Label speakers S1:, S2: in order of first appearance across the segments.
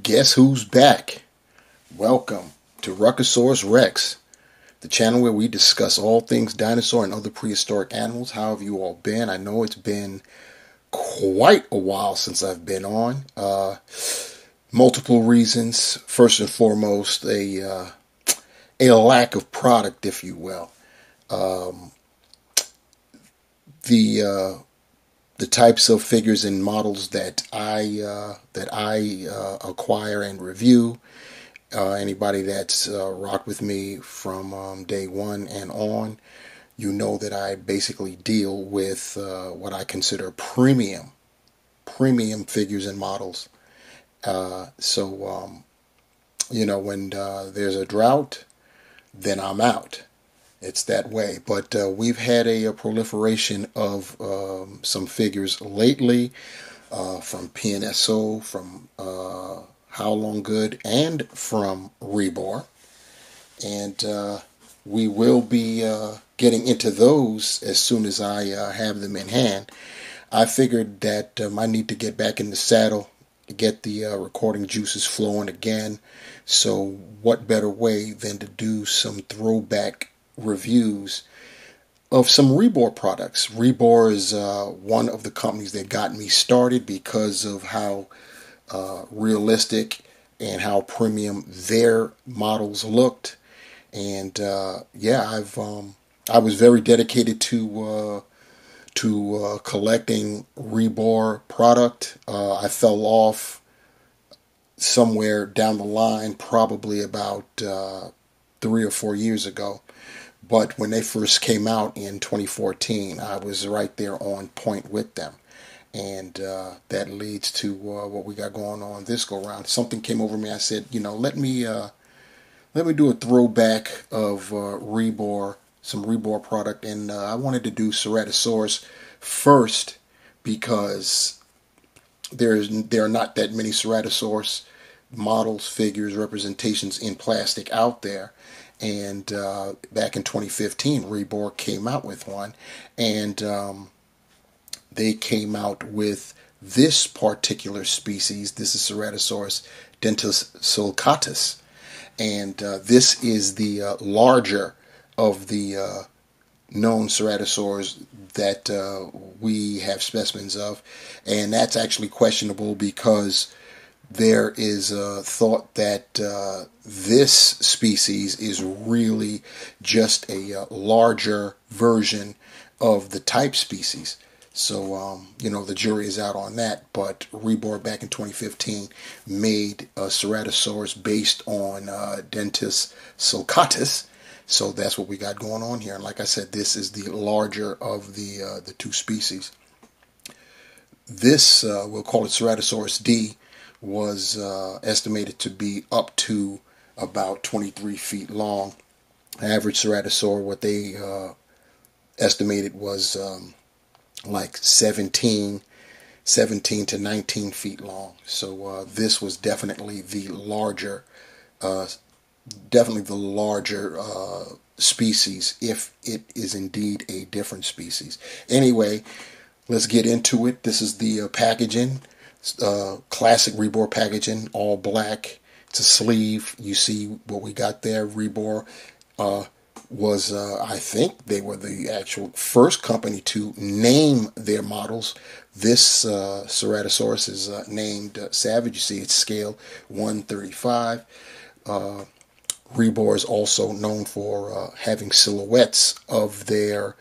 S1: Guess who's back? Welcome to Ruckosaurus Rex, the channel where we discuss all things dinosaur and other prehistoric animals. How have you all been? I know it's been quite a while since I've been on. Multiple reasons. First and foremost, a lack of product, if you will. The types of figures and models that I acquire and review. Anybody that's rocked with me from day one and on, you know that I basically deal with what I consider premium figures and models. When there's a drought, then I'm out. It's that way. But we've had a proliferation of some figures lately from PNSO, from How Long Good, and from Rebor. And we will be getting into those as soon as I have them in hand. I figured that I need to get back in the saddle to get the recording juices flowing again. So what better way than to do some throwback reviews of some Rebor products. Rebor is one of the companies that got me started because of how realistic and how premium their models looked. And I was very dedicated to collecting Rebor product. I fell off somewhere down the line, probably about 3 or 4 years ago. But when they first came out in 2014, I was right there on point with them. And that leads to what we got going on this go round. Something came over me. I said, let me do a throwback of Rebor, some Rebor product. And I wanted to do Ceratosaurus first because there are not that many Ceratosaurus models, figures, representations in plastic out there. And back in 2015, Rebor came out with one, and they came out with this particular species. This is Ceratosaurus dentosulcatus, and this is the larger of the known ceratosaurs that we have specimens of, and that's actually questionable because there is a thought that this species is really just a larger version of the type species. So, the jury is out on that. But Rebor back in 2015 made a Ceratosaurus based on Dentus sulcatus. So that's what we got going on here. And like I said, this is the larger of the two species. This, we'll call it Ceratosaurus D, was estimated to be up to about 23 feet long. Average ceratosaur, what they estimated was like 17 to 19 feet long. So this was definitely the larger, species, if it is indeed a different species. Anyway, let's get into it. This is the packaging. Classic Rebor packaging, all black. It's a sleeve. You see what we got there. Rebor was, I think they were the actual first company to name their models. This Ceratosaurus is named Savage. You see it's scale 1/35. Rebor is also known for having silhouettes of their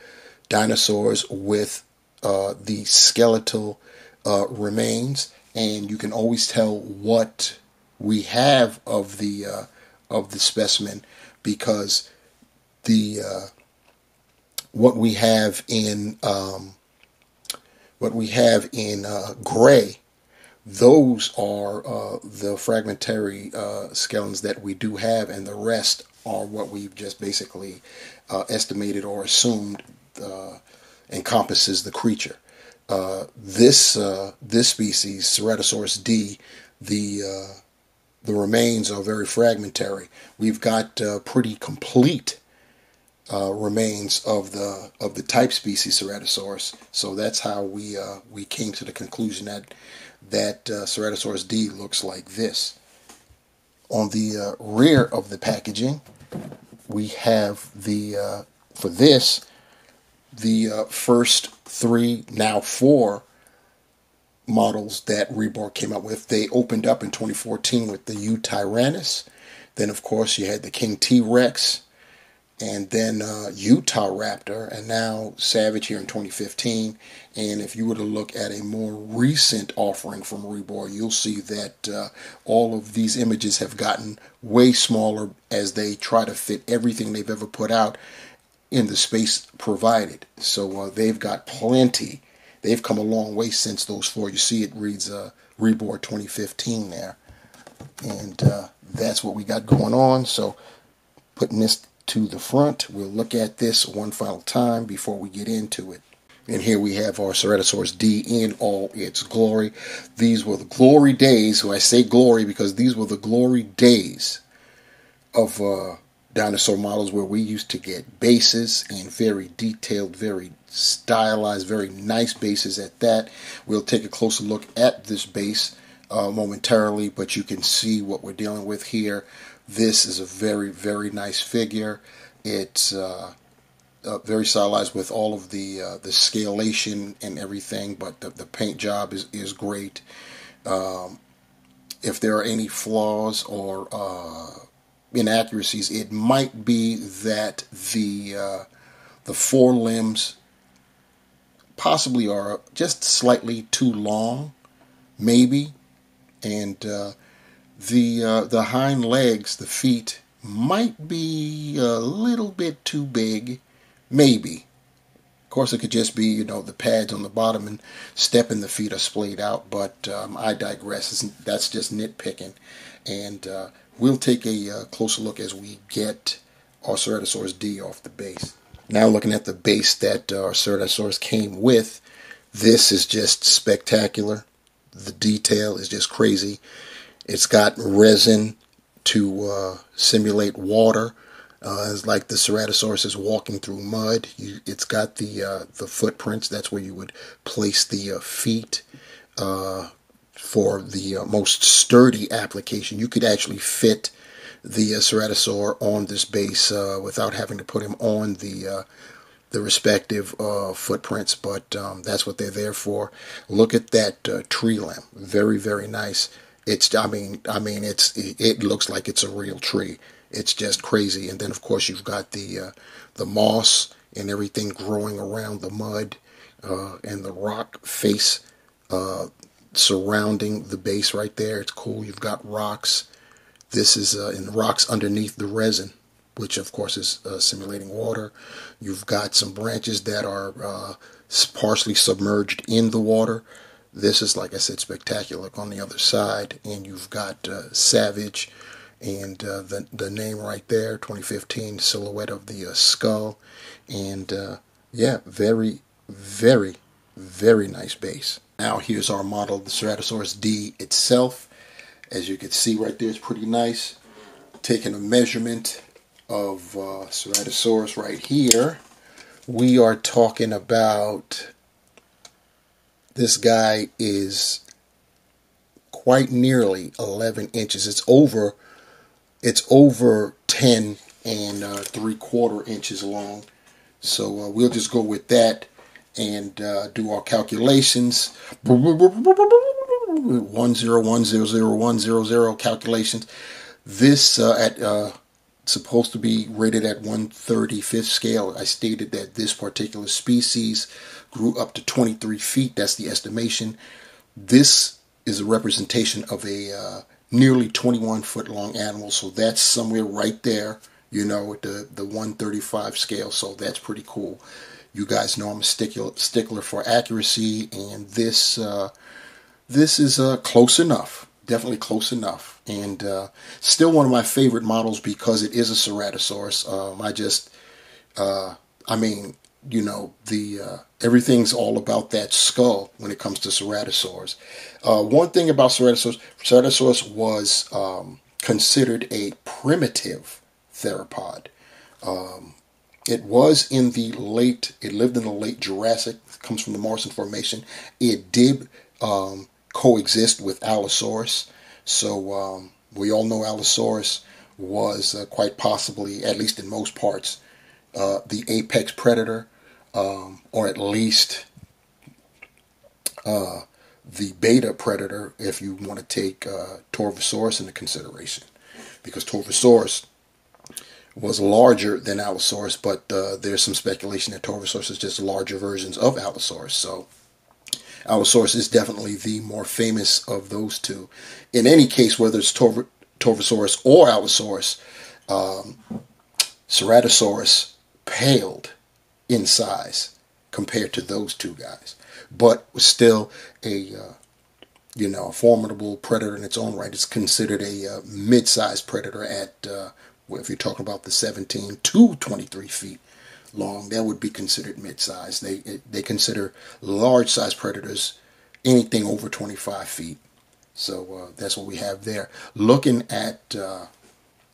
S1: dinosaurs with the skeletal remains, and you can always tell what we have of the specimen because the what we have in gray, those are the fragmentary skeletons that we do have, and the rest are what we've just basically estimated or assumed encompasses the creature. This species, Ceratosaurus D, the remains are very fragmentary. We've got pretty complete remains of the type species Ceratosaurus. So that's how we came to the conclusion that that Ceratosaurus D looks like this. On the rear of the packaging, we have for this, the first 3, now 4 models that Rebor came up with. They opened up in 2014 with the U Tyrannus. Then, of course, you had the King T-Rex, and then Utah Raptor, and now Savage here in 2015. And if you were to look at a more recent offering from Rebor, you'll see that all of these images have gotten way smaller as they try to fit everything they've ever put out in the space provided. So they've got plenty. They've come a long way since those 4. You see it reads Rebor 2015 there. And that's what we got going on. So putting this to the front, we'll look at this one final time before we get into it. And here we have our Ceratosaurus D in all its glory. These were the glory days. So I say glory because these were the glory days of dinosaur models where we used to get bases, and very detailed, very stylized, very nice bases at that. We'll take a closer look at this base momentarily, but you can see what we're dealing with here. This is a very, very nice figure. It's very stylized with all of the scalation and everything, but the paint job is great. If there are any flaws or inaccuracies, it might be that the forelimbs possibly are just slightly too long, maybe, and the hind legs, the feet, might be a little bit too big, maybe. Of course, it could just be, the pads on the bottom and stepping the feet are splayed out, but I digress. That's just nitpicking. And we'll take a closer look as we get our Ceratosaurus D off the base. Now looking at the base that our Ceratosaurus came with, this is just spectacular. The detail is just crazy. It's got resin to simulate water. It's like the Ceratosaurus is walking through mud. It's got the footprints. That's where you would place the feet for the most sturdy application. You could actually fit the Ceratosaur on this base without having to put him on the respective footprints, but that's what they're there for. Look at that tree limb. Very, very nice. It looks like it's a real tree. It's just crazy. And then, of course, you've got the moss and everything growing around the mud and the rock face surrounding the base right there. It's cool. You've got rocks. This is in rocks underneath the resin, which, of course, is simulating water. You've got some branches that are partially submerged in the water. This is, like I said, spectacular. Look on the other side, and you've got Savage, and the name right there, 2015, silhouette of the skull, and yeah, very, very, very nice base. Now here's our model of the Ceratosaurus D itself. As you can see right there, it's pretty nice. Taking a measurement of Ceratosaurus right here, we are talking about, this guy is quite nearly 11 inches. It's over 10 and 3/4 inches long. So we'll just go with that and do our calculations. 101000100 calculations. This supposed to be rated at 1/35 scale. I stated that this particular species grew up to 23 feet. That's the estimation. This is a representation of a nearly 21-foot long animal, so that's somewhere right there, at the 1/35 scale, so that's pretty cool. You guys know I'm a stickler for accuracy, and this is close enough. Definitely close enough. And still one of my favorite models because it is a Ceratosaurus. Everything's all about that skull when it comes to Ceratosaurs. One thing about Ceratosaurus was considered a primitive theropod. It lived in the late Jurassic. It comes from the Morrison Formation. It did coexist with Allosaurus. So we all know Allosaurus was quite possibly, at least in most parts, the apex predator, or at least the beta predator, if you want to take Torvosaurus into consideration, because Torvosaurus was larger than Allosaurus, but there's some speculation that Torvosaurus is just larger versions of Allosaurus. So Allosaurus is definitely the more famous of those two. In any case, whether it's Torvosaurus or Allosaurus, Ceratosaurus paled in size compared to those two guys, but was still a a formidable predator in its own right. It's considered a mid-sized predator at if you're talking about the 17 to 23 feet long, that would be considered mid-sized. They consider large-sized predators anything over 25 feet. So that's what we have there. Looking at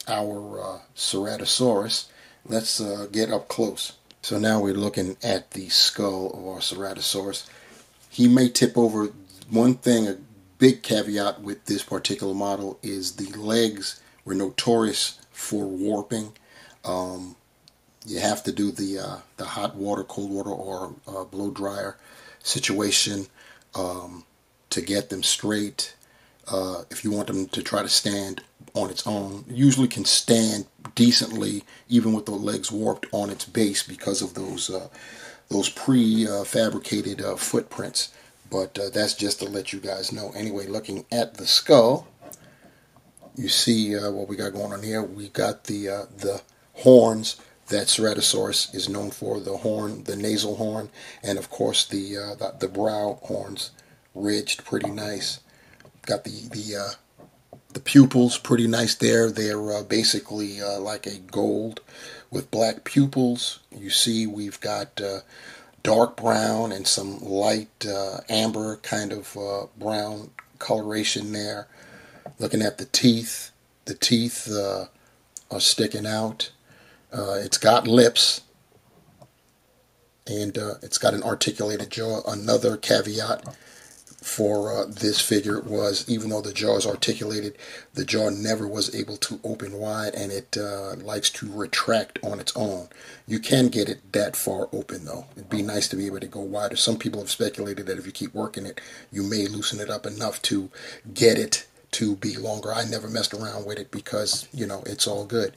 S1: our Ceratosaurus, let's get up close. So now we're looking at the skull of our Ceratosaurus. He may tip over. One thing, a big caveat with this particular model is the legs were notorious for warping. You have to do the hot water, cold water, or blow dryer situation to get them straight. If you want them to try to stand on its own, it usually can stand decently even with the legs warped on its base because of those pre-fabricated footprints. But that's just to let you guys know. Anyway, looking at the skull, you see what we got going on here. We got the horns that Ceratosaurus is known for, the horn, the nasal horn, and of course the brow horns, ridged, pretty nice. Got the pupils, pretty nice there. They're basically like a gold with black pupils. You see we've got dark brown and some light amber kind of brown coloration there. Looking at the teeth are sticking out. It's got lips, and it's got an articulated jaw. Another caveat for this figure was, even though the jaw is articulated, the jaw never was able to open wide, and it likes to retract on its own. You can get it that far open, though. It'd be nice to be able to go wider. Some people have speculated that if you keep working it, you may loosen it up enough to get it to be longer. I never messed around with it because, it's all good.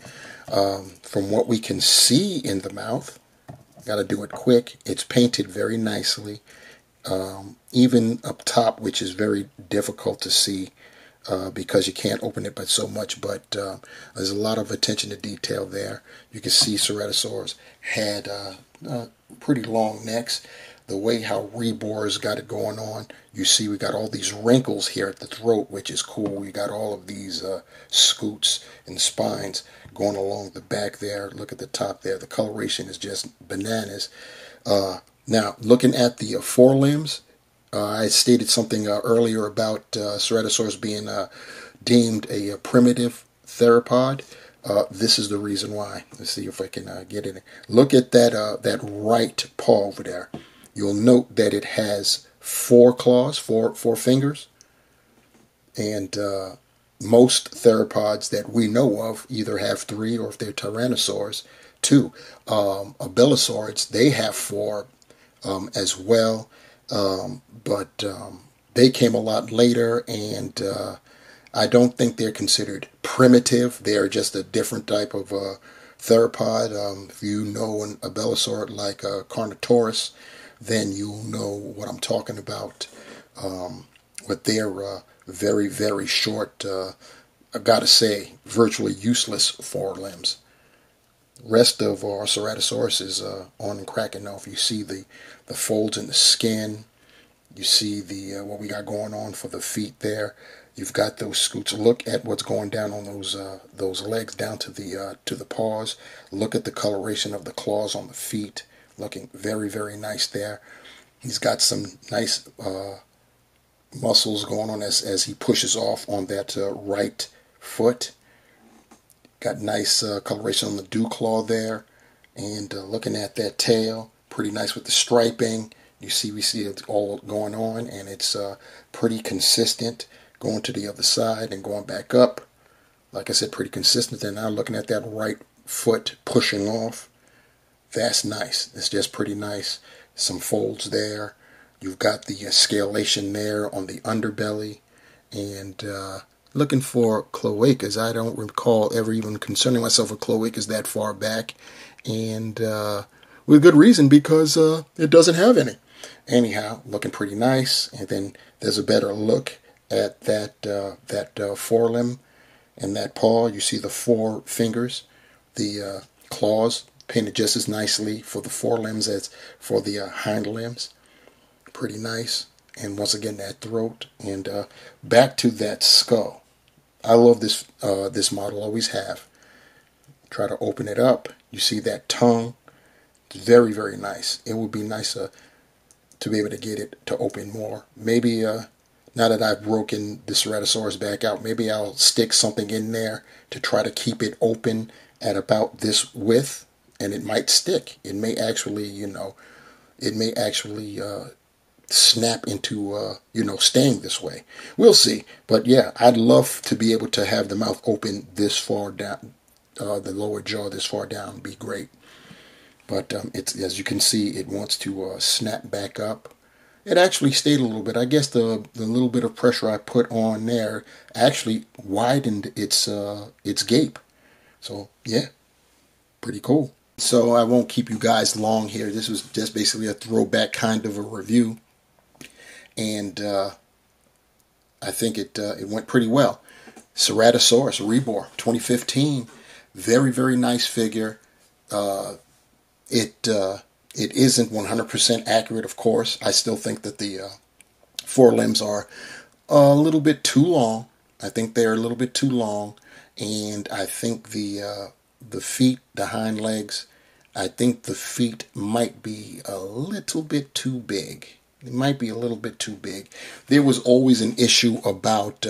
S1: From what we can see in the mouth, got to do it quick. It's painted very nicely. Even up top, which is very difficult to see because you can't open it but so much, but there's a lot of attention to detail there. You can see Ceratosaurus had pretty long necks. The way how Rebor's got it going on, you see we got all these wrinkles here at the throat, which is cool. We got all of these scoots and spines going along the back there. Look at the top there. The coloration is just bananas. Now, looking at the forelimbs, I stated something earlier about Ceratosaurus being deemed a primitive theropod. This is the reason why. Let's see if I can get it. Look at that right paw over there. You'll note that it has 4 claws, four fingers, and most theropods that we know of either have 3, or if they're Tyrannosaurs, 2. Abelisaurids, they have 4 as well, but they came a lot later, and I don't think they're considered primitive. They're just a different type of theropod. If you know an Abelisaurid like Carnotaurus, then you'll know what I'm talking about. But they're very, very short, I've got to say, virtually useless forelimbs. Rest of our Ceratosaurus is on and cracking now. If you see the folds in the skin, you see the what we got going on for the feet there. You've got those scoots. Look at what's going down on those legs down to the paws. Look at the coloration of the claws on the feet. Looking very, very nice there. He's got some nice muscles going on as he pushes off on that right foot. Got nice coloration on the dew claw there. And looking at that tail, pretty nice with the striping. You see, we see it all going on, and it's pretty consistent going to the other side and going back up. Like I said, pretty consistent. And now looking at that right foot pushing off, that's nice. It's just pretty nice. Some folds there. You've got the scalation there on the underbelly. And looking for cloacas. I don't recall ever even concerning myself with cloacas that far back. And with good reason, because it doesn't have any. Anyhow, looking pretty nice. And then there's a better look at that forelimb and that paw. You see the four fingers, the claws painted just as nicely for the forelimbs as for the hind limbs. Pretty nice. And once again, that throat. And back to that skull. I love this this model, always have. Try to open it up. You see that tongue. It's very, very nice. It would be nicer to be able to get it to open more. Maybe now that I've broken the Ceratosaurus back out, maybe I'll stick something in there to try to keep it open at about this width, and it might stick. It may actually, it may actually snap into, staying this way. We'll see. But yeah, I'd love to be able to have the mouth open this far down, the lower jaw this far down. Be great. But it's, as you can see, it wants to snap back up. It actually stayed a little bit. I guess the little bit of pressure I put on there actually widened its gape. So yeah, pretty cool. So I won't keep you guys long here. This was just basically a throwback kind of a review, and I think it went pretty well. Ceratosaurus Rebor 2015, very, very nice figure. It isn't 100% accurate, of course. I still think that the forelimbs are a little bit too long. I think they're a little bit too long, and I think the feet, the hind legs, I think the feet might be a little bit too big. It might be a little bit too big. There was always an issue about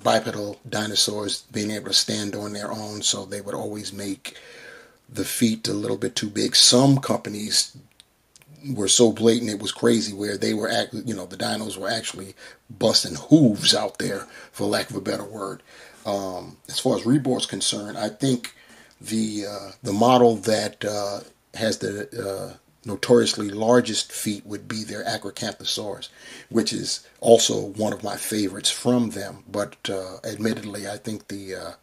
S1: bipedal dinosaurs being able to stand on their own, so they would always make the feet a little bit too big. Some companies were so blatant it was crazy, where they were the dinos were actually busting hooves out there, for lack of a better word. As far as Rebor is concerned, I think the model that has the notoriously largest feet would be their Acrocanthosaurus, which is also one of my favorites from them. But admittedly, I think the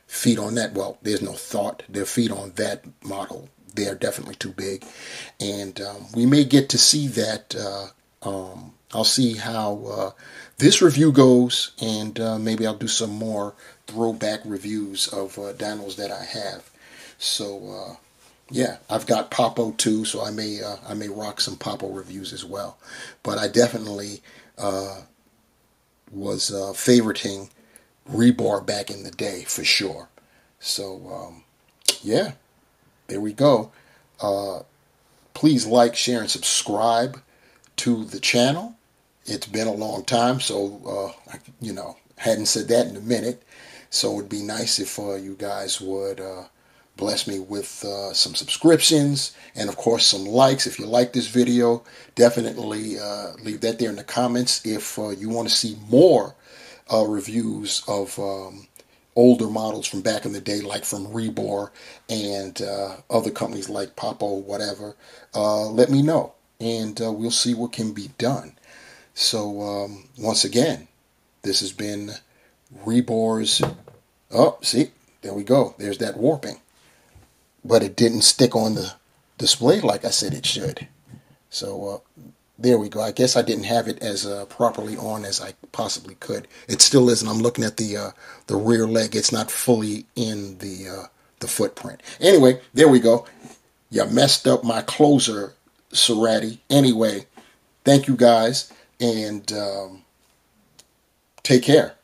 S1: feet on that, well, there's no thought. Their feet on that model, they're definitely too big. And we may get to see that. I'll see how this review goes, and maybe I'll do some more throwback reviews of dinos that I have. So yeah, I've got Popo too, so I may rock some Popo reviews as well. But I definitely was favoriting Rebor back in the day, for sure. So yeah, there we go. Please like, share, and subscribe to the channel. It's been a long time, so hadn't said that in a minute. So it'd be nice if you guys would bless me with some subscriptions, and of course some likes. If you like this video, definitely leave that there in the comments. If you want to see more reviews of older models from back in the day, like from Rebor and other companies like Popo, whatever, let me know, and we'll see what can be done. So once again, this has been Rebor's. Oh, see, there we go. There's that warping. But it didn't stick on the display like I said it should. So there we go. I guess I didn't have it as properly on as I possibly could. It still isn't. I'm looking at the rear leg. It's not fully in the footprint. Anyway, there we go. You messed up my closer, Cerati. Anyway, thank you guys, and take care.